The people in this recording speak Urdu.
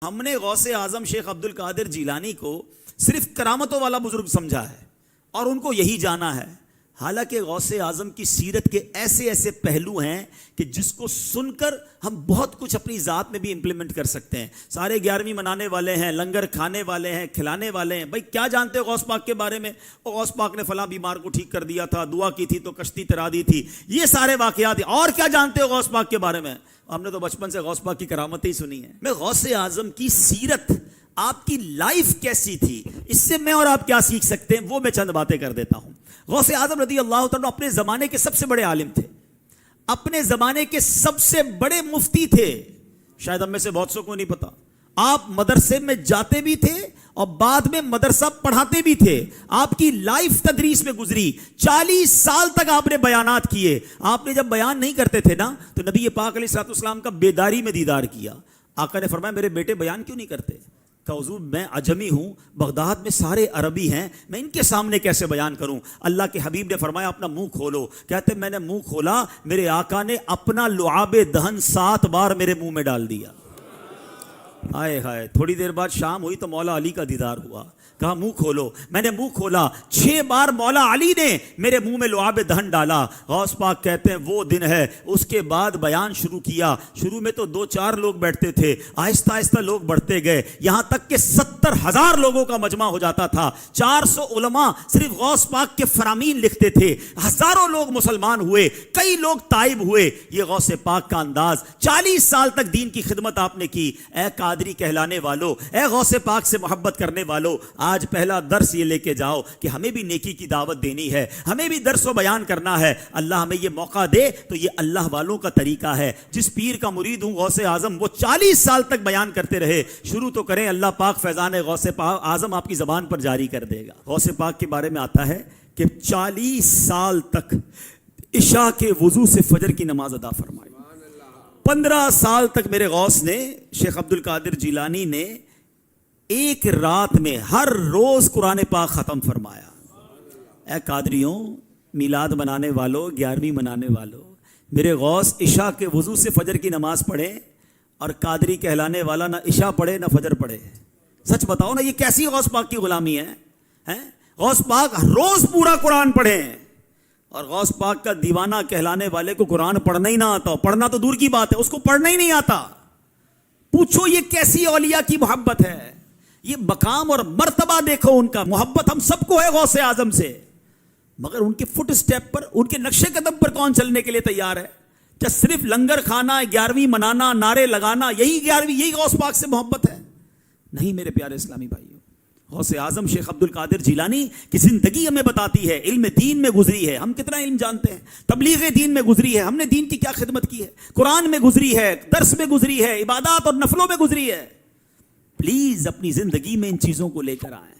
ہم نے غوث اعظم شیخ عبد القادر جیلانی کو صرف کرامتوں والا بزرگ سمجھا ہے اور ان کو یہی جانا ہے، حالانکہ غوث اعظم کی سیرت کے ایسے ایسے پہلو ہیں کہ جس کو سن کر ہم بہت کچھ اپنی ذات میں بھی امپلیمنٹ کر سکتے ہیں۔ سارے 11ویں منانے والے ہیں، لنگر کھانے والے ہیں، کھلانے والے ہیں، بھائی کیا جانتے ہو غوث پاک کے بارے میں؟ غوث پاک نے فلاں بیمار کو ٹھیک کر دیا تھا، دعا کی تھی تو کشتی ترا دی تھی، یہ سارے واقعات۔ اور کیا جانتے ہو غوث پاک کے بارے میں؟ ہم نے تو بچپن سے غوث پاک کی کرامتیں ہی سنی ہیں۔ میں غوث اعظم کی سیرت، آپ کی لائف کیسی تھی، اس سے میں اور آپ کیا سیکھ سکتے ہیں، وہ میں چند باتیں کر دیتا ہوں۔ غوث اعظم رضی اللہ تعالیٰ اپنے زمانے کے سب سے بڑے عالم تھے، اپنے زمانے کے سب سے بڑے مفتی تھے۔ شاید ہم میں سے بہت سو کو نہیں پتا، آپ مدرسے میں جاتے بھی تھے اور بعد میں مدرسہ پڑھاتے بھی تھے۔ آپ کی لائف تدریس میں گزری، 40 سال تک آپ نے بیانات کیے۔ آپ نے جب بیان نہیں کرتے تھے نا تو نبی پاک علیہ الصلوۃ والسلام کا بیداری میں دیدار کیا۔ آقا نے فرمایا میرے بیٹے بیان کیوں نہیں کرتے؟ کہ حضور میں عجمی ہوں، بغداد میں سارے عربی ہیں، میں ان کے سامنے کیسے بیان کروں؟ اللہ کے حبیب نے فرمایا اپنا منہ کھولو۔ کہتے میں نے منہ کھولا، میرے آقا نے اپنا لعاب دہن 7 بار میرے منہ میں ڈال دیا۔ آئے ہائے، تھوڑی دیر بعد شام ہوئی تو مولا علی کا دیدار ہوا۔ کہا منہ کھولو، میں نے منہ کھولا، 6 بار مولا علی نے میرے منہ میں لعاب دہن ڈالا۔ غوث پاک کہتے ہیں وہ دن ہے، اس کے بعد بیان شروع کیا۔ شروع میں تو 2-4 لوگ بیٹھتے تھے، آہستہ آہستہ لوگ بڑھتے گئے، یہاں تک کہ 70,000 لوگوں کا مجمع ہو جاتا تھا۔ 400 علماء صرف غوث پاک کے فرامین لکھتے تھے، ہزاروں لوگ مسلمان ہوئے، کئی لوگ تائب ہوئے۔ یہ غوث پاک کا انداز، 40 سال تک دین کی خدمت آپ نے کی۔ اے قادری کہلانے والو، اے غوث پاک سے محبت کرنے والو، آج پہلا درس یہ لے کے جاؤ کہ ہمیں بھی نیکی کی دعوت دینی ہے، ہمیں بھی درس و بیان کرنا ہے۔ اللہ ہمیں یہ موقع دے تو یہ اللہ والوں کا طریقہ ہے۔ جس پیر کا مرید ہوں غوث اعظم، وہ 40 سال تک بیان کرتے رہے۔ شروع تو کریں، اللہ پاک فیضان غوث پاک اعظم آپ کی زبان پر جاری کر دے گا۔ غوث پاک کے بارے میں آتا ہے کہ 40 سال تک عشاء کے وضو سے فجر کی نماز ادا فرمائی۔ 15 سال تک میرے غوث نے، شیخ عبد القادر جیلانی نے، ایک رات میں ہر روز قرآن پاک ختم فرمایا۔ اے قادریوں، میلاد منانے والوں، 11ویں منانے والوں، میرے غوث عشاء کے وضو سے فجر کی نماز پڑھے، اور قادری کہلانے والا نہ عشاء پڑھے نہ فجر پڑھے۔ سچ بتاؤ نا، یہ کیسی غوث پاک کی غلامی ہے؟ غوث پاک روز پورا قرآن پڑھے، اور غوث پاک کا دیوانہ کہلانے والے کو قرآن پڑھنا ہی نہ آتا ہو۔ پڑھنا تو دور کی بات ہے، اس کو پڑھنا ہی نہیں آتا۔ پوچھو یہ کیسی اولیاء کی محبت ہے؟ یہ مقام اور مرتبہ دیکھو ان کا۔ محبت ہم سب کو ہے غوث اعظم سے، مگر ان کے فٹ سٹیپ پر، ان کے نقش قدم پر کون چلنے کے لیے تیار ہے؟ کیا صرف لنگر کھانا، 11ویں منانا، نعرے لگانا، یہی غوث پاک سے محبت ہے؟ نہیں میرے پیارے اسلامی بھائیوں، غوث اعظم شیخ عبد القادر جیلانی کی زندگی ہمیں بتاتی ہے، علم دین میں گزری ہے، ہم کتنا علم جانتے ہیں، تبلیغ دین میں گزری ہے، ہم نے دین کی کیا خدمت کی ہے، قرآن میں گزری ہے، درس میں گزری ہے، عبادات اور نفلوں میں گزری ہے۔ پلیز اپنی زندگی میں ان چیزوں کو لے کر آئیں۔